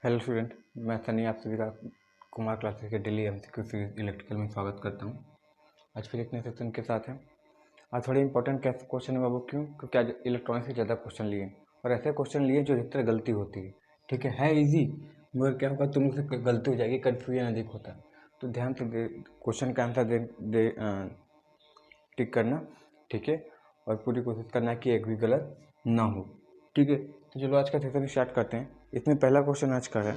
Hello student, मैं सनी आप सभी का कुमार क्लासेस के डेली एमसीक्यू सीरीज इलेक्ट्रिकल में स्वागत करता हूं। आज फिर एक नए सेक्शन के साथ हैं। आज थोड़े इंपॉर्टेंट क्वेश्चन है बाबू। क्योंकि आज इलेक्ट्रॉनिक्स से ज़्यादा क्वेश्चन लिए और ऐसे क्वेश्चन लिए जो अधिकतर गलती होती है। ठीक है इजी, मगर क्या होगा तुम से गलती हो जाएगी, कन्फ्यूजन अधिक होता है। तो ध्यान से क्वेश्चन का आंसर दे टिक करना, ठीक है, और पूरी कोशिश करना कि एक भी गलत ना हो। ठीक है, तो चलो आज का सेक्शन स्टार्ट करते हैं। इसमें पहला क्वेश्चन आज का है,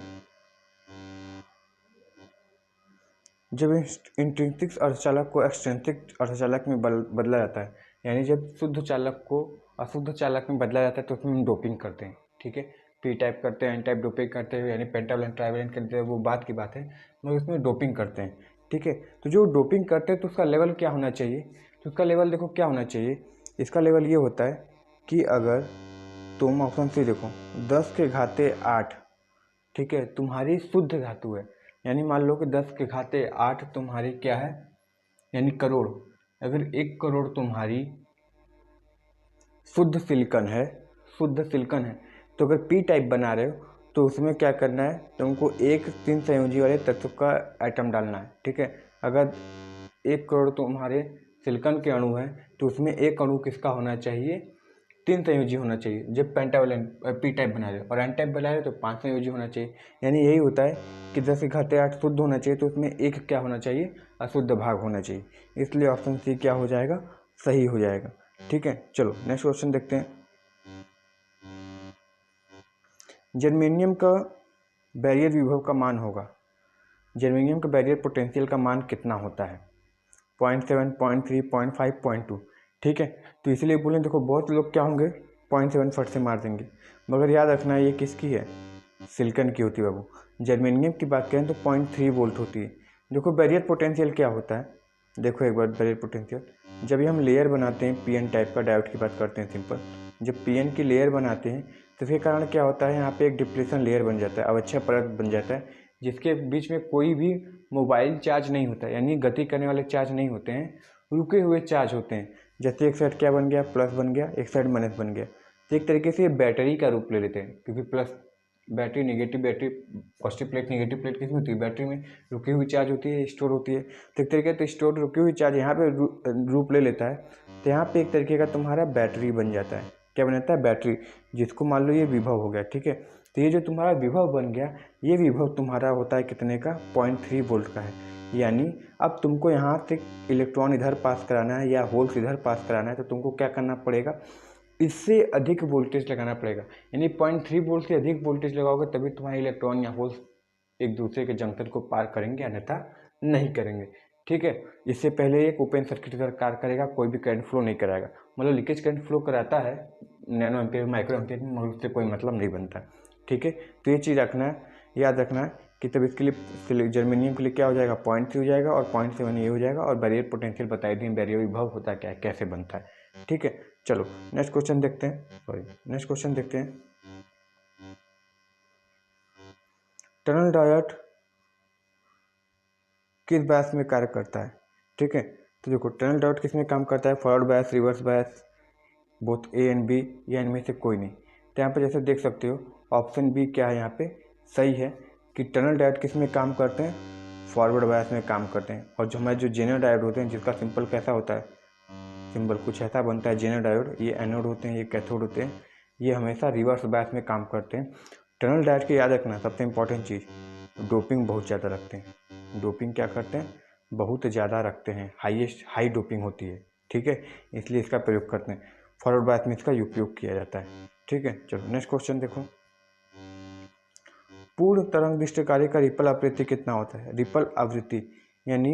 जब इंट्रिंसिक अर्धचालक को एक्सट्रिंसिक अर्धचालक में बदला जाता है, यानी जब शुद्ध चालक को अशुद्ध चालक में बदला जाता है तो उसमें हम डोपिंग करते हैं। ठीक है, पी टाइप करते हैं, एन टाइप डोपिंग करते हैं, यानी पेंटावलेंट ट्राइवेलेंट करते हैं, वो बात की बात है, मगर उसमें डोपिंग करते हैं। ठीक है, तो जो डोपिंग करते हैं तो उसका लेवल क्या होना चाहिए? तो उसका लेवल देखो क्या होना चाहिए। इसका लेवल ये होता है कि अगर तुम ऑप्शन सी देखो 10 के घाते 8, ठीक है, तुम्हारी शुद्ध धातु है, यानी मान लो कि 10 के घाते 8 तुम्हारी क्या है, यानी करोड़। अगर 1 करोड़ तुम्हारी शुद्ध सिलिकॉन है, तो अगर पी टाइप बना रहे हो तो उसमें क्या करना है, तुमको एक 3 संयोजी वाले तत्व का एटम डालना है। ठीक है, अगर 1 करोड़ तुम्हारे सिलिकॉन के अणु हैं तो उसमें एक अणु किसका होना चाहिए, 3 संयोजी होना चाहिए। जब पेंटावलेंट पी टाइप बना रहे हो और एन टाइप बना रहे हो तो 5 संयोजी होना चाहिए। यानी यही होता है कि 10 के घाते 8 शुद्ध होना चाहिए तो उसमें एक क्या होना चाहिए, अशुद्ध भाग होना चाहिए। इसलिए ऑप्शन सी क्या हो जाएगा, सही हो जाएगा। ठीक है, चलो नेक्स्ट क्वेश्चन देखते हैं। जर्मेनियम का बैरियर विभव का मान होगा, जर्मेनियम का बैरियर पोटेंशियल का मान कितना होता है? 0.7, 0.3, 0.5, 0.2। ठीक है, तो इसलिए बोले देखो बहुत लोग क्या होंगे 0.7 फट से मार देंगे, मगर याद रखना ये किसकी है, सिलिकॉन की होती है बाबू। जर्मेनियम की बात करें तो 0.3 वोल्ट होती है। देखो बैरियर पोटेंशियल क्या होता है, देखो एक बार बैरियर पोटेंशियल, जब हम लेयर बनाते हैं पीएन टाइप का डायोड की बात करते हैं सिंपल, जब पीएन की लेयर बनाते हैं तो इसके कारण क्या होता है, यहाँ पे एक डिप्लेशन लेयर बन जाता है, अवच्छय परत बन जाता है, जिसके बीच में कोई भी मोबाइल चार्ज नहीं होता, यानी गति करने वाले चार्ज नहीं होते हैं, रुके हुए चार्ज होते हैं। जैसे एक साइड क्या बन गया, प्लस बन गया, एक साइड माइनस बन गया, तो एक तरीके से ये बैटरी का रूप ले लेते हैं, क्योंकि plus battery negative, battery positive plate negative plate किसमें होती है, बैटरी में रुकी हुई चार्ज होती है, स्टोर होती है। तो एक तरीके से स्टोर रुकी हुई चार्ज यहाँ पे रूप ले लेता है, तो यहाँ पे एक तरीके का तुम्हारा बैटरी बन जाता है। क्या बन जाता है, बैटरी, जिसको मान लो ये विभव हो गया। ठीक है, तो ये जो तुम्हारा विभव बन गया, ये विभव तुम्हारा होता है कितने का, 0.3 वोल्ट का है। यानी अब तुमको यहाँ से इलेक्ट्रॉन इधर पास कराना है या होल्स इधर पास कराना है, तो तुमको क्या करना पड़ेगा, इससे अधिक वोल्टेज लगाना पड़ेगा। यानी 0.3 वोल्ट से अधिक वोल्टेज लगाओगे तभी तुम्हारे इलेक्ट्रॉन या होल्स एक दूसरे के जंक्शन को पार करेंगे, अन्यथा नहीं करेंगे। ठीक है, इससे पहले एक ओपन सर्किट का कार्य करेगा, कोई भी करंट फ्लो नहीं कराएगा। मतलब लीकेज करंट फ्लो कराता है नैनो एम्पियर माइक्रो एम्पियर में, मगर उससे कोई मतलब नहीं बनता। ठीक है, तो ये चीज़ रखना है, याद रखना है कि तब इसके लिए जर्मेनियम के लिए क्या हो जाएगा, 0.3 हो जाएगा और 0.7 ये हो जाएगा। और बैरियर पोटेंशियल बताई दी, बैरियर विभव होता है क्या, कैसे बनता है। ठीक है, चलो नेक्स्ट क्वेश्चन देखते हैं। टनल डायोड किस बायस में कार्य करता है? ठीक है, तो देखो टनल डायोड किस में काम करता है, forward bias, reverse bias, both A and B, या इनमें से कोई नहीं। तो यहाँ पे जैसे देख सकते हो ऑप्शन बी क्या है, यहाँ पे सही है कि टनल डायोड किस में काम करते हैं, फॉरवर्ड बायस में काम करते हैं। और जो हमारे जो जेनर डायोड होते हैं, जिसका सिंपल कैसा होता है, सिंबल कुछ ऐसा बनता है जेनर डायोड, ये एनोड होते हैं, ये कैथोड होते हैं, ये हमेशा रिवर्स बायस में काम करते हैं। टनल डायोड के याद रखना सबसे इंपॉर्टेंट चीज़, डोपिंग बहुत ज़्यादा रखते हैं। डोपिंग क्या करते हैं, बहुत ज़्यादा रखते हैं, हाई डोपिंग होती है। ठीक है, इसलिए इसका प्रयोग करते हैं, फॉरवर्ड बायस में इसका उपयोग किया जाता है। ठीक है, चलो नेक्स्ट क्वेश्चन देखो। पूर्ण तरंग दृष्टि कार्य का रिपल आवृत्ति कितना होता है? रिपल आवृत्ति यानी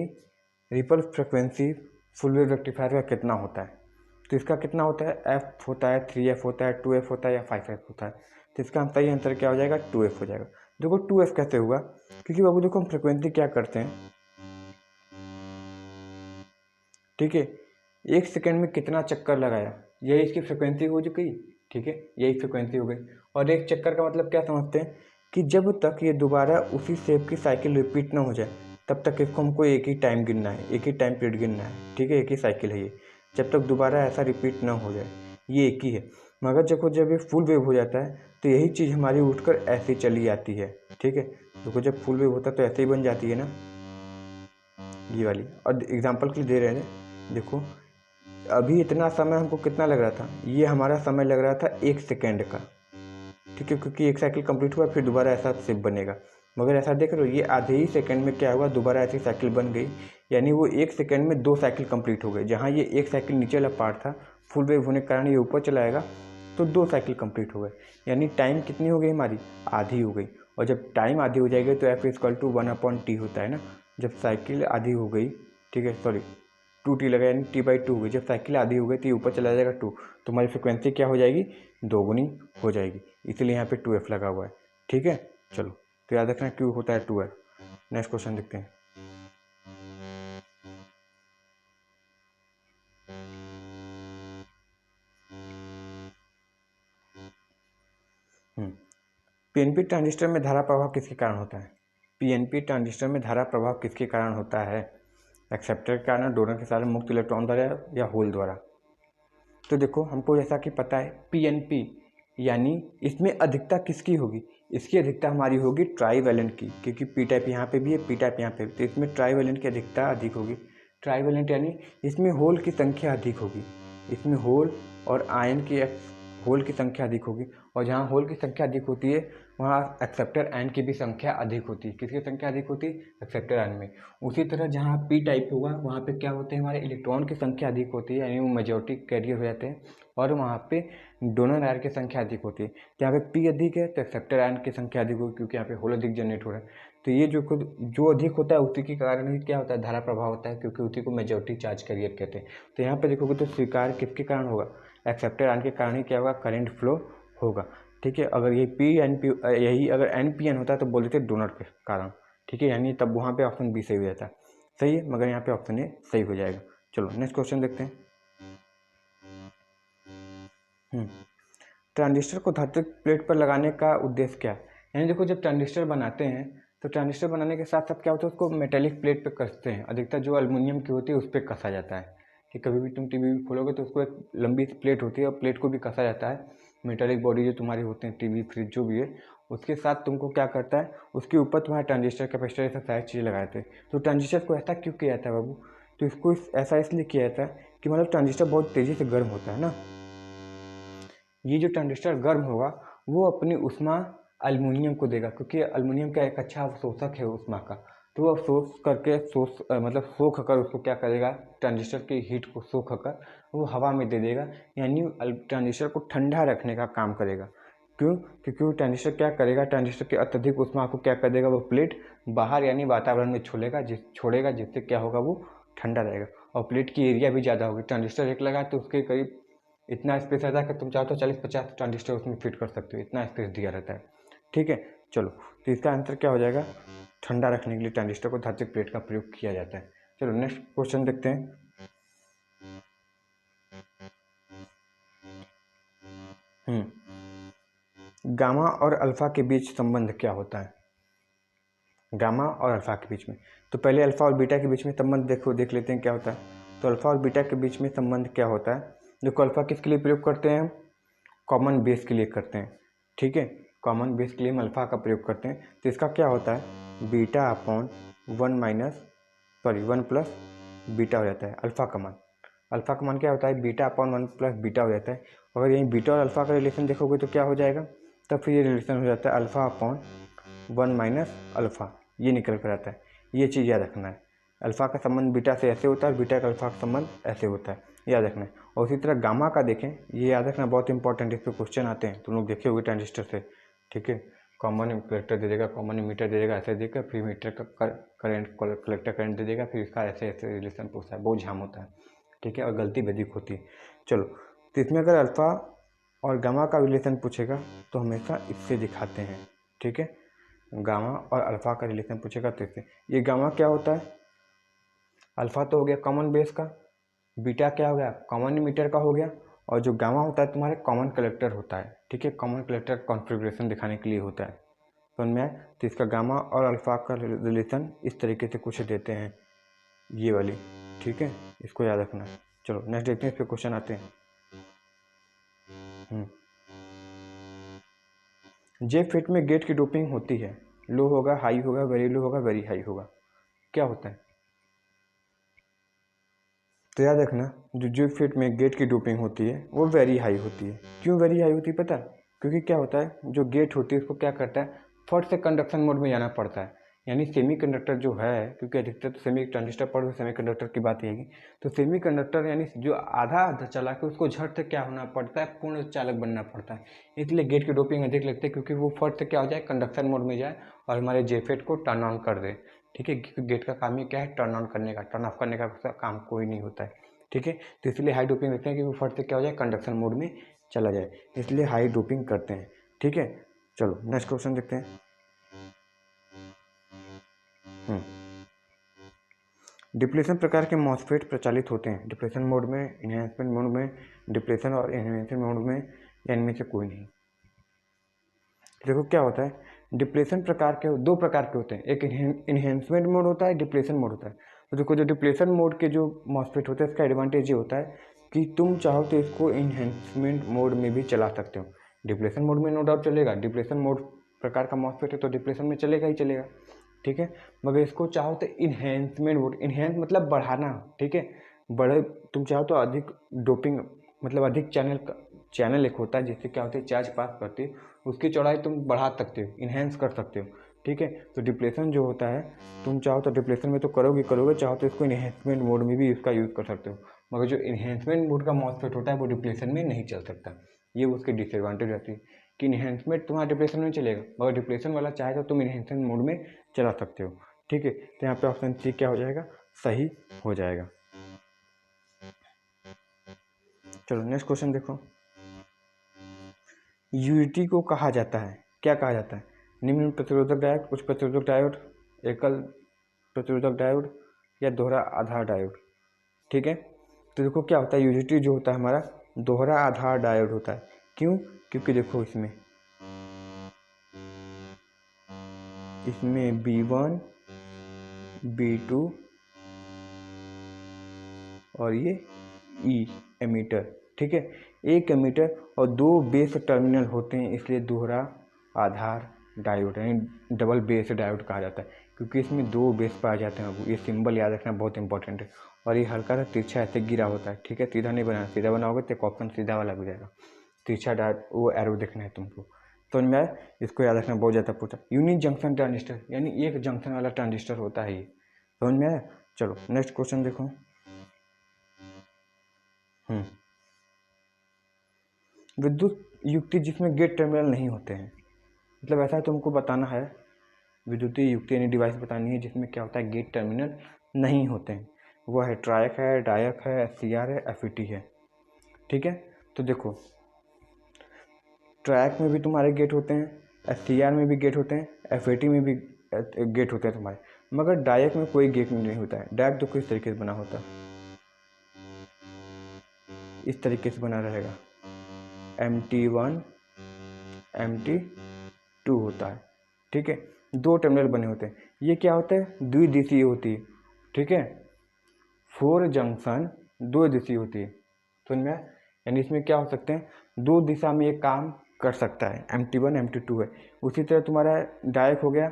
ripple frequency full wave rectifier का कितना होता है? तो इसका कितना होता है, एफ होता है, 3f होता है, 2f होता है या 5f होता है? तो इसका सही आंसर क्या हो जाएगा, 2f हो जाएगा। देखो 2f कैसे हुआ, क्योंकि बाबू देखो हम फ्रिक्वेंसी क्या करते हैं, ठीक है, 1 सेकेंड में कितना चक्कर लगाया, यही इसकी फ्रिक्वेंसी हो गई। ठीक है, यही फ्रिक्वेंसी हो गई। और एक चक्कर का मतलब क्या समझते हैं कि जब तक ये दोबारा उसी शेप की साइकिल रिपीट ना हो जाए तब तक इसको हमको एक ही टाइम गिनना है, एक ही टाइम पीरियड गिनना है। ठीक है, एक ही साइकिल है ये, जब तक दोबारा ऐसा रिपीट ना हो जाए, ये एक ही है। मगर जब ये फुल वेव हो जाता है तो यही चीज़ हमारी उठकर ऐसे चली आती है। ठीक है। देखो जब फुल वेव होता है तो ऐसे ही बन जाती है ना, ये वाली। और एग्जांपल के लिए दे रहे हैं, देखो अभी इतना समय हमको कितना लग रहा था, ये हमारा समय लग रहा था 1 सेकेंड का, ठीक है, क्योंकि एक साइकिल कंप्लीट हुआ फिर दोबारा ऐसा शेप बनेगा। मगर ऐसा देख रहे हो ये आधे ही सेकंड में क्या हुआ, दोबारा ऐसी साइकिल बन गई, यानी वो 1 सेकंड में 2 साइकिल कंप्लीट हो गए। जहाँ ये 1 साइकिल नीचे वाला पार्ट था, फुल वेव होने के कारण ये ऊपर चला आएगा तो 2 साइकिल कंप्लीट हो गए, यानी टाइम कितनी हो गई हमारी, आधी हो गई। और जब टाइम आधी हो जाएगी तो F=1/t होता है ना। जब साइकिल आधी हो गई, ठीक है, सॉरी 2t लगा यानी t/2 हो गई। जब साइकिल आधी हो गई तो ये ऊपर चला जाएगा 2, तो हमारी फ्रिक्वेंसी क्या हो जाएगी, दोगुनी हो जाएगी, इसलिए यहाँ पे 2f लगा हुआ है। ठीक है, चलो तो याद रखना क्यों होता है 2f। नेक्स्ट क्वेश्चन देखते हैं। पीएनपी ट्रांजिस्टर में धारा प्रभाव किसके कारण होता है। पीएनपी ट्रांजिस्टर में धारा प्रभाव किसके कारण होता है, एक्सेप्टर के कारण, डोनर के कारण, मुक्त इलेक्ट्रॉन द्वारा या होल द्वारा। तो देखो हमको जैसा कि पता है पीएनपी यानी इसमें अधिकता किसकी होगी, इसकी अधिकता हमारी होगी ट्राईवैलेंट की, क्योंकि पी टाइप यहाँ पे भी है, पी टाइप यहाँ पे भी, तो इसमें ट्राईवैलेंट की अधिकता अधिक होगी। ट्राईवैलेंट यानी इसमें होल की संख्या अधिक होगी, इसमें होल और आयन की होल की संख्या अधिक होगी। और जहाँ होल की संख्या अधिक होती है वहाँ एक्सेप्टर आयन की भी संख्या अधिक होती है। किसकी संख्या अधिक होती है, एक्सेप्टर आयन में। उसी तरह जहाँ पी टाइप होगा वहाँ पे क्या होते हैं, हमारे इलेक्ट्रॉन की संख्या अधिक होती है, यानी वो मेजॉरिटी कैरियर हो जाते हैं। और वहाँ पे डोनर आयन की संख्या अधिक होती है। जहाँ पे पी अधिक है तो एक्सेप्टर आयन की संख्या अधिक होगी, क्योंकि यहाँ पे होल अधिक जनरेट हो रहा है। तो ये जो अधिक होता है उसी के कारण ही क्या होता है, धारा प्रभाव होता है, क्योंकि उसी को मेजॉरिटी चार्ज कैरियर कहते हैं। तो यहाँ पे देखोगे तो स्वीकार किसके कारण होगा, एक्सेप्टर आयन के कारण ही क्या होगा, करंट फ्लो होगा। ठीक है, अगर ये पी एन पी यही अगर एन पी एन होता है तो बोल देते डोनर के कारण। ठीक है, यानी तब वहाँ पे ऑप्शन बी सही हो जाता है। सही है, मगर यहाँ पे ऑप्शन ए सही हो जाएगा। चलो नेक्स्ट क्वेश्चन देखते हैं। ट्रांजिस्टर को धातु प्लेट पर लगाने का उद्देश्य क्या है। यानी देखो जब ट्रांजिस्टर बनाते हैं तो ट्रांजिस्टर बनाने के साथ साथ क्या होता है, उसको मेटेलिक प्लेट पे कसते हैं। अधिकतर जो एल्युमिनियम की होती है उस पर कसा जाता है। कि कभी भी तुम टीवी खोलोगे तो उसको एक लंबी प्लेट होती है और प्लेट को भी कसा जाता है। मेटेलिक बॉडी जो तुम्हारी होते हैं, टीवी फ्रिज जो भी है, उसके साथ तुमको क्या करता है, उसके ऊपर तुम्हारा ट्रांजिस्टर कैपेसिटर ऐसा सारी चीज़ें लगाए थे। तो ट्रांजिस्टर को ऐसा क्यों किया जाता है बाबू, तो इसको ऐसा इसलिए किया जाता है कि मतलब ट्रांजिस्टर बहुत तेज़ी से गर्म होता है ना। ये जो ट्रांजिस्टर गर्म होगा वो अपनी उष्मा एल्युमिनियम को देगा, क्योंकि एल्युमिनियम का एक अच्छा अवशोषक है उष्मा का। तो वो अवशोष करके मतलब सोख कर उसको क्या करेगा, ट्रांजिस्टर की हीट को सोख कर वो हवा में दे देगा, यानी ट्रांजिस्टर को ठंडा रखने का काम करेगा। क्यों, क्योंकि वो ट्रांजिस्टर क्या करेगा, ट्रांजिस्टर की अत्यधिक उष्मा को क्या कर देगा, वो प्लेट बाहर यानी वातावरण में छोड़ेगा, जिससे क्या होगा, वो ठंडा रहेगा। और प्लेट की एरिया भी ज़्यादा होगी। ट्रांजिस्टर एक लगा तो उसके करीब इतना स्पेस रहता है कि तुम चाहो तो 40-50 ट्रांजिस्टर उसमें फिट कर सकते हो, इतना स्पेस दिया रहता है। ठीक है, चलो तो इसका आंसर क्या हो जाएगा, ठंडा रखने के लिए ट्रांजिस्टर को धातु प्लेट का प्रयोग किया जाता है। चलो नेक्स्ट क्वेश्चन देखते हैं। गामा और अल्फा के बीच संबंध क्या होता है, गामा और अल्फा के बीच में। तो पहले अल्फा और बीटा के बीच में संबंध देख लेते हैं क्या होता है। तो अल्फा और बीटा के बीच में संबंध क्या होता है, देखो अल्फा किसके लिए प्रयोग करते हैं हम, कॉमन बेस के लिए करते हैं। ठीक है, कॉमन बेस के लिए हम अल्फा का प्रयोग करते हैं। तो इसका क्या होता है, बीटा अपॉन 1 प्लस बीटा हो जाता है अल्फा का मान। अल्फा का मान क्या होता है, बीटा अपॉन 1 प्लस बीटा हो जाता है। अगर यहीं बीटा और अल्फा का रिलेशन देखोगे तो क्या हो जाएगा, तब फिर ये रिलेशन हो जाता है अल्फा अपॉन 1 माइनस अल्फा, ये निकल कर आता है। ये चीज़ याद रखना है, अल्फा का संबंध बीटा से ऐसे होता है और बीटा का अल्फा का संबंध ऐसे होता है, याद रखना है। और उसी तरह गामा का देखें, ये याद रखना बहुत इंपॉर्टेंट, इस पर क्वेश्चन आते हैं, तुम लोग देखे होंगे ट्रांजिस्टर से। ठीक है, कॉमन कलेक्टर दे देगा, कॉमन मीटर दे देगा, ऐसे देकर फिर मीटर का करंट कलेक्टर करंट दे देगा, फिर इसका ऐसे ऐसे रिलेशन पूछता है, बहुत झाम होता है। ठीक है, और गलती भी अधिक होती है। चलो तो इसमें अगर अल्फा और गामा का रिलेशन पूछेगा तो हमेशा इससे दिखाते हैं। ठीक है, गामा और अल्फा का रिलेशन पूछेगा तो इससे, ये गामा क्या होता है, अल्फा तो हो गया कॉमन बेस का, बीटा क्या हो गया, कॉमन मीटर का हो गया, और जो गामा होता है तुम्हारे कॉमन कलेक्टर होता है। ठीक है, कॉमन कलेक्टर कॉन्फ़िगरेशन दिखाने के लिए होता है। समझ में आया, तो इसका गामा और अल्फा का रिलेशन इस तरीके से कुछ देते हैं, ये वाली। ठीक है, इसको याद रखना है। चलो नेक्स्ट देखते हैं, इस पर क्वेश्चन आते हैं। जे फिट में गेट की डोपिंग होती है, लो होगा, हाई होगा, वेरी लो होगा, वेरी हाई होगा। क्या होता है? तो याद रखना, जो फिट में गेट की डोपिंग होती है वो वेरी हाई होती है। क्यों वेरी हाई होती है पता? क्योंकि क्या होता है, जो गेट होती है उसको क्या करता है, फट से कंडक्शन मोड में जाना पड़ता है। यानी सेमीकंडक्टर जो है, क्योंकि अधिकतर तो सेमी ट्रांजिस्टर पर सेमीकंडक्टर की बात आएगी, तो सेमीकंडक्टर यानी जो आधा आधा चला के उसको झट से क्या होना पड़ता है, पूर्ण चालक बनना पड़ता है। इसलिए गेट की डोपिंग अधिक लगती है, क्योंकि वो फट से क्या हो जाए, कंडक्शन मोड में जाए और हमारे जेफेट को टर्न ऑन कर दे। ठीक है, क्योंकि गेट का काम ही क्या है, टर्न ऑन करने का, टर्न ऑफ करने का काम कोई नहीं होता है। ठीक है, तो इसलिए हाई डोपिंग रखते हैं कि वो फट से क्या हो जाए, कंडक्शन मोड में चला जाए, इसलिए हाई डोपिंग करते हैं। ठीक है, चलो नेक्स्ट क्वेश्चन देखते हैं। डिप्लेशन प्रकार के मॉसफेट प्रचलित होते हैं, डिप्लेशन मोड में, इन्हेंसमेंट मोड में, डिप्लेशन और एनहेंसमेंट मोड में, या इनमें से कोई नहीं। देखो क्या होता है, डिप्लेशन प्रकार के दो प्रकार के होते हैं, एक इन्हेंसमेंट मोड होता है, डिप्लेशन मोड होता है। तो देखो, जो डिप्लेशन मोड के जो मॉसफेट होते हैं, इसका एडवांटेज ये होता है कि तुम चाहो तो इसको इन्हेंसमेंट मोड में भी चला सकते हो। डिप्लेशन मोड में नो डाउट चलेगा, डिप्लेशन मोड प्रकार का मॉसफेट है तो डिप्लेशन में चलेगा ही चलेगा। ठीक है, मगर इसको चाहो तो इन्हेंसमेंट मोड, इन्हेंस मतलब बढ़ाना। ठीक है, बड़े तुम चाहो तो अधिक डोपिंग, मतलब अधिक चैनल एक होता है जिससे क्या होता है, चार्ज पास करती है, उसकी चौड़ाई तुम बढ़ा सकते हो, इन्हेंस कर सकते हो। ठीक है, तो डिप्लेशन जो होता है, तुम चाहो तो डिप्लेशन में तो करोगे, चाहो तो इसको इन्हेंसमेंट मोड में भी इसका यूज़ कर सकते हो। मगर जो इन्हेंसमेंट मोड का मॉसफेट होता है वो डिप्लेशन में नहीं चल सकता। ये उसकी डिसएडवांटेज रहती है कि इन्हेंसमेंट तुम्हारा डिप्लेशन में चलेगा, मगर डिप्लेशन वाला चाहे तो तुम इन्हेंसमेंट मोड में चला सकते हो। ठीक है, तो यहाँ पे ऑप्शन सी क्या हो जाएगा, सही हो जाएगा। चलो नेक्स्ट क्वेश्चन देखो। यूनिटी को कहा जाता है, क्या कहा जाता है? निम्न प्रतिरोधक डायोड, उच्च प्रतिरोधक डायोड, एकल प्रतिरोधक डायोड, या दोहरा आधार डायोड। ठीक है, तो देखो क्या होता है, यूनिटी जो होता है हमारा दोहरा आधार डायोड होता है। क्यों? क्योंकि देखो इसमें B1 B2 और ये E एमीटर। ठीक है, एक एमीटर और दो बेस टर्मिनल होते हैं, इसलिए दोहरा आधार डायोड यानी डबल बेस डायोड कहा जाता है, क्योंकि इसमें दो बेस पाए जाते हैं। ये सिंबल याद रखना बहुत इंपॉर्टेंट है। और ये हल्का सा तिरछा ऐसे गिरा होता है। ठीक है, सीधा नहीं बनाना, सीधा बनाओगे तो एक ऑप्शन सीधा वाला हो जाएगा, तिरछा डायोड वो एरो देखना है तुमको। तो मैं इसको याद रखना बहुत ज़्यादा पूछा। यूनिट जंक्शन ट्रांजिस्टर यानी एक जंक्शन वाला ट्रांजिस्टर होता है ये, समझ में आया? चलो नेक्स्ट क्वेश्चन देखो। विद्युत युक्ति जिसमें गेट टर्मिनल नहीं होते हैं, मतलब ऐसा तुमको बताना है, विद्युतीय युक्ति यानी डिवाइस बतानी है जिसमें क्या होता है, गेट टर्मिनल नहीं होते हैं। वो है ट्रायक है, डायक है, SCR है, FET है। ठीक है, तो देखो ट्रायक में भी तुम्हारे गेट होते हैं, SCR में भी गेट होते हैं, FET में भी गेट होते हैं तुम्हारे, मगर डायक में कोई गेट नहीं होता है। डायक तो किस तरीके से बना होता है, इस तरीके से बना रहेगा, MT1 MT2 होता है। ठीक है, दो टर्मिनल बने होते हैं। ये क्या होता है, द्विदिशीय होती है। ठीक है, 4 जंक्शन दो दिशीय होती है, समझ में? यानी इसमें क्या हो सकते हैं, दो दिशा में ये काम कर सकता है। MT1 MT2 है। उसी तरह तुम्हारा डायक हो गया,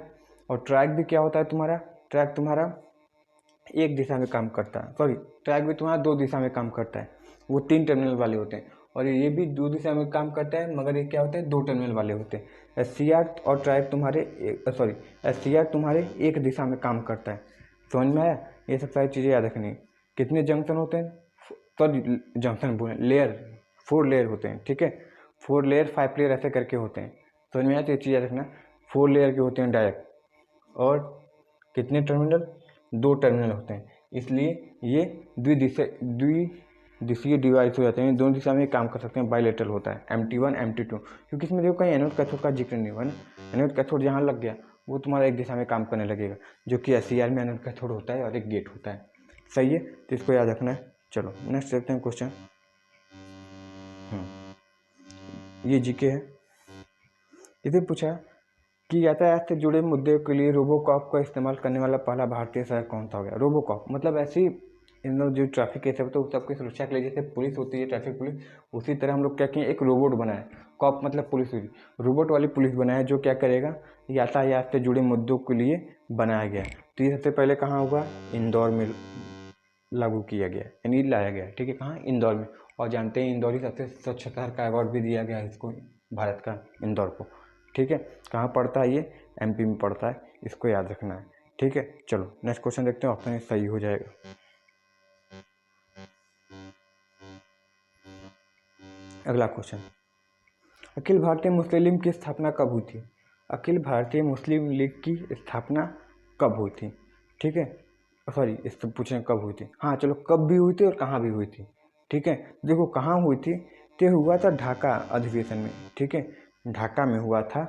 और ट्रैक भी क्या होता है तुम्हारा, ट्रैक तुम्हारा एक दिशा में काम करता है, सॉरी ट्रैक भी तुम्हारा दो दिशा में काम करता है। वो 3 टर्मिनल वाले होते हैं, और ये भी दो दिशा में काम करता है, मगर ये क्या होते हैं, 2 टर्मिनल वाले होते हैं। SCR और ट्रैक तुम्हारे SCR तुम्हारे एक दिशा में काम करता है, समझ में आया? ये सब सारी चीज़ें याद रखनी है। कितने जंक्शन होते हैं, सॉरी जंक्शन बोले, लेयर, 4 लेयर होते हैं। ठीक है, 4 लेयर 5 लेयर ऐसे करके होते हैं, समझ में आया? तो ये चीज़ याद रखना, 4 लेयर के होते हैं डायरेक्ट, और कितने टर्मिनल, 2 टर्मिनल होते हैं, इसलिए ये द्विदिशीय डिवाइस हो जाते हैं, दोनों दिशा में काम कर सकते हैं, बाइलेटरल होता है MT1 MT2। क्योंकि इसमें देखो कहीं एनोड कैथोड का जिक्र नहीं हुआ ना, एनोड कैथोड जहाँ लग गया वो तुम्हारा एक दिशा में काम करने लगेगा, जो कि SCR में एनोड कैथोड होता है और एक गेट होता है। सही है, तो इसको याद रखना है। चलो नेक्स्ट देखते हैं क्वेश्चन। ये जीके है। इसे पूछा कि यातायात से जुड़े मुद्दे के लिए रोबोकॉप का इस्तेमाल करने वाला पहला भारतीय शहर कौन सा हो गया। रोबोकॉप मतलब ऐसी इन लोग जो ट्रैफिक केस है तो उस सबकी सुरक्षा के लिए जैसे पुलिस होती है, ट्रैफिक पुलिस, उसी तरह हम लोग क्या किए, एक रोबोट बनाए। कॉप मतलब पुलिस हुई, रोबोट वाली पुलिस बनाया जो क्या करेगा, यातायात से जुड़े मुद्दों के लिए बनाया गया। तो ये सबसे पहले कहाँ हुआ, इंदौर में लागू किया गया, यानी लाया गया। ठीक है, कहाँ, इंदौर में। और जानते हैं इंदौर ही सबसे स्वच्छ शहर का अवार्ड भी दिया गया है इसको, भारत का, इंदौर को। ठीक है, कहाँ पड़ता है ये, एमपी में पड़ता है, इसको याद रखना है। ठीक है, चलो नेक्स्ट क्वेश्चन देखते हैं, ऑप्शन सही हो जाएगा। अगला क्वेश्चन, अखिल भारतीय मुस्लिम लीग की स्थापना कब हुई थी? अखिल भारतीय मुस्लिम लीग की स्थापना कब हुई थी? ठीक है, सॉरी, इससे पूछें कब हुई थी। हाँ चलो, कब भी हुई थी और कहाँ भी हुई थी। ठीक है, देखो कहाँ हुई थी, तो हुआ था ढाका अधिवेशन में। ठीक है, ढाका में हुआ था,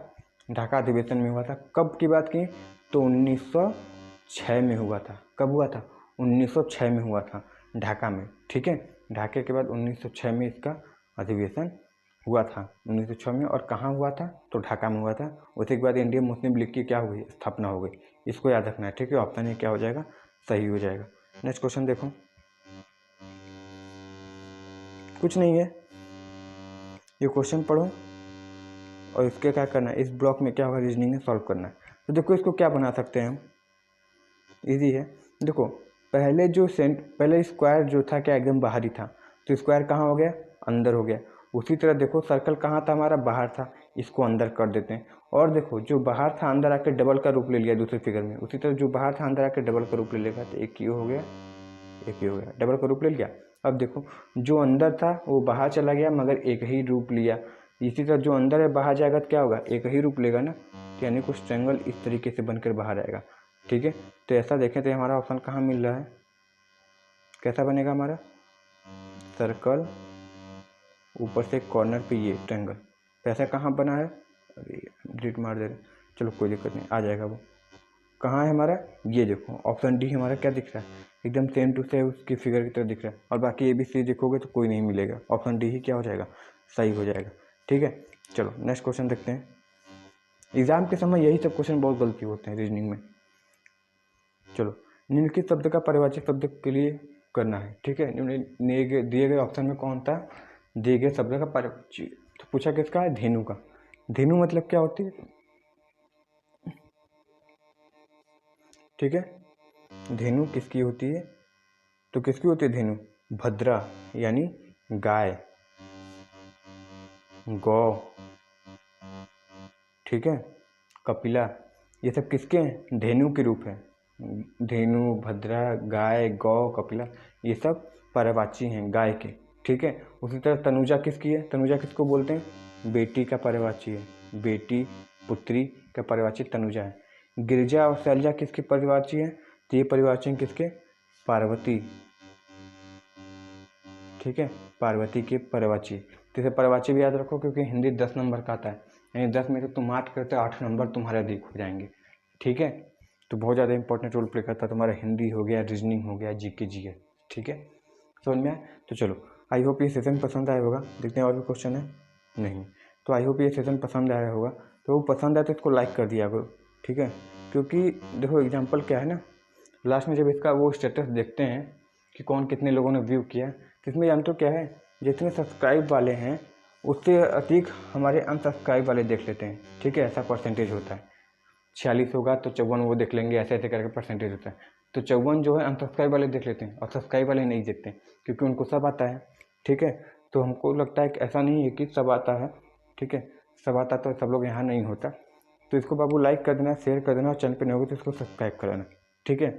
ढाका अधिवेशन में हुआ था। कब की बात की, तो 1906 में हुआ था। कब हुआ था, 1906 में हुआ था, ढाका में। ठीक है, ढाके के बाद 1906 में इसका अधिवेशन हुआ था, 1906 में। और कहाँ हुआ था, तो ढाका में हुआ था। उसी के बाद इंडियन मुस्लिम लीग की क्या हुई, स्थापना हो गई। इसको याद रखना है। ठीक है, ऑप्शन ये क्या हो जाएगा, सही हो जाएगा। नेक्स्ट क्वेश्चन देखो, कुछ नहीं है, ये क्वेश्चन पढ़ो और इसके क्या करना है, इस ब्लॉक में क्या होगा, रीजनिंग में सॉल्व करना है। तो देखो इसको क्या बना सकते हैं हम, इजी है। देखो पहले स्क्वायर जो था क्या एकदम बाहर ही था, तो स्क्वायर कहाँ हो गया, अंदर हो गया। उसी तरह देखो सर्कल कहाँ था हमारा, बाहर था, इसको अंदर कर देते हैं। और देखो जो बाहर था अंदर आकर डबल का रूप ले लिया दूसरे फिगर में, उसी तरह जो बाहर था अंदर आकर डबल का रूप ले लेगा, तो एक ये हो गया, एक ये हो गया, डबल का रूप ले लिया। अब देखो जो अंदर था वो बाहर चला गया मगर एक ही रूप लिया। इसी तरह जो अंदर है बाहर जाएगा तो क्या होगा, एक ही रूप लेगा ना, तो यानी कुछ ट्रायंगल इस तरीके से बनकर बाहर आएगा। ठीक है, तो ऐसा देखें तो हमारा ऑप्शन कहाँ मिल रहा है, कैसा बनेगा हमारा, सर्कल ऊपर से कॉर्नर पे ये ट्रायंगल, तो ऐसा कहाँ बना है, अरे डिलीट मार दे रहे, चलो कोई दिक्कत नहीं, आ जाएगा वो। कहाँ है हमारा, ये देखो ऑप्शन डी हमारा क्या दिख रहा है, एकदम सेम टू सेम उसकी फिगर की तरह दिख रहा है। और बाकी ए बी सी देखोगे तो कोई नहीं मिलेगा, ऑप्शन डी ही क्या हो जाएगा, सही हो जाएगा। ठीक है, चलो नेक्स्ट क्वेश्चन देखते हैं। एग्जाम के समय यही सब क्वेश्चन बहुत गलती होते हैं रीजनिंग में। चलो, निम्नलिखित शब्द का परिभाषित शब्द के लिए करना है। ठीक है, दिए गए ऑप्शन में कौन था, दिए गए शब्द का परिभाषित, तो पूछा किसका है, धेनु का। धेनु मतलब क्या होती है, ठीक है, धेनु किसकी होती है, तो किसकी होती है धेनु, भद्रा यानी गाय, गौ, ठीक है, कपिला, ये सब किसके हैं, धेनु के रूप है। धेनु, भद्रा, गाय, गौ, कपिला, ये सब पर्यायवाची हैं गाय के। ठीक है, उसी तरह तनुजा किसकी है, तनुजा किसको बोलते हैं, बेटी का पर्यायवाची है, बेटी, पुत्री का पर्यायवाची तनुजा है। गिरिजा और शैलजा किसके पर्यायवाची है, तो ये पर्यायवाची हैं किसके, पार्वती। ठीक है, पार्वती के पर्यायवाची। तो इसे पर्यायवाची भी याद रखो क्योंकि हिंदी 10 नंबर का आता है, यानी 10 में से तुम 8 करते 8 नंबर तुम्हारे अधिक हो जाएंगे। ठीक है, तो बहुत ज़्यादा इंपॉर्टेंट रोल प्ले करता है तुम्हारा, हिंदी हो गया, रीजनिंग हो गया, जीके जीएस। ठीक है, समझ में आए, तो चलो आई होप ये सेशन पसंद आया होगा। देखते हैं और भी क्वेश्चन है, नहीं, तो आई होप ये सेशन पसंद आया होगा। तो वो पसंद आया तो इसको लाइक कर दिया करो। ठीक है, क्योंकि देखो एग्जाम्पल क्या है ना, लास्ट में जब इसका वो स्टेटस देखते हैं कि कौन कितने लोगों ने व्यू किया, तो इसमें जानते हो क्या है, जितने सब्सक्राइब वाले हैं उससे अधिक हमारे अनसब्सक्राइब वाले देख लेते हैं। ठीक है, ऐसा परसेंटेज होता है, 46 होगा तो 54 वो देख लेंगे, ऐसे ऐसे करके परसेंटेज होता है। तो 54 जो है अनसब्सक्राइब वाले देख लेते हैं और सब्सक्राइब वाले नहीं देखते क्योंकि उनको सब आता है। ठीक है, तो हमको लगता है कि ऐसा नहीं है कि सब आता है। ठीक है, सब आता तो सब लोग यहाँ नहीं होता। तो इसको बाबू लाइक कर देना, शेयर कर देना और चैनल पर नहीं होगी तो इसको सब्सक्राइब कर देना। ठीक है,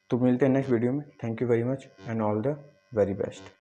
तो मिलते हैं नेक्स्ट वीडियो में। Thank you very much and all the very best.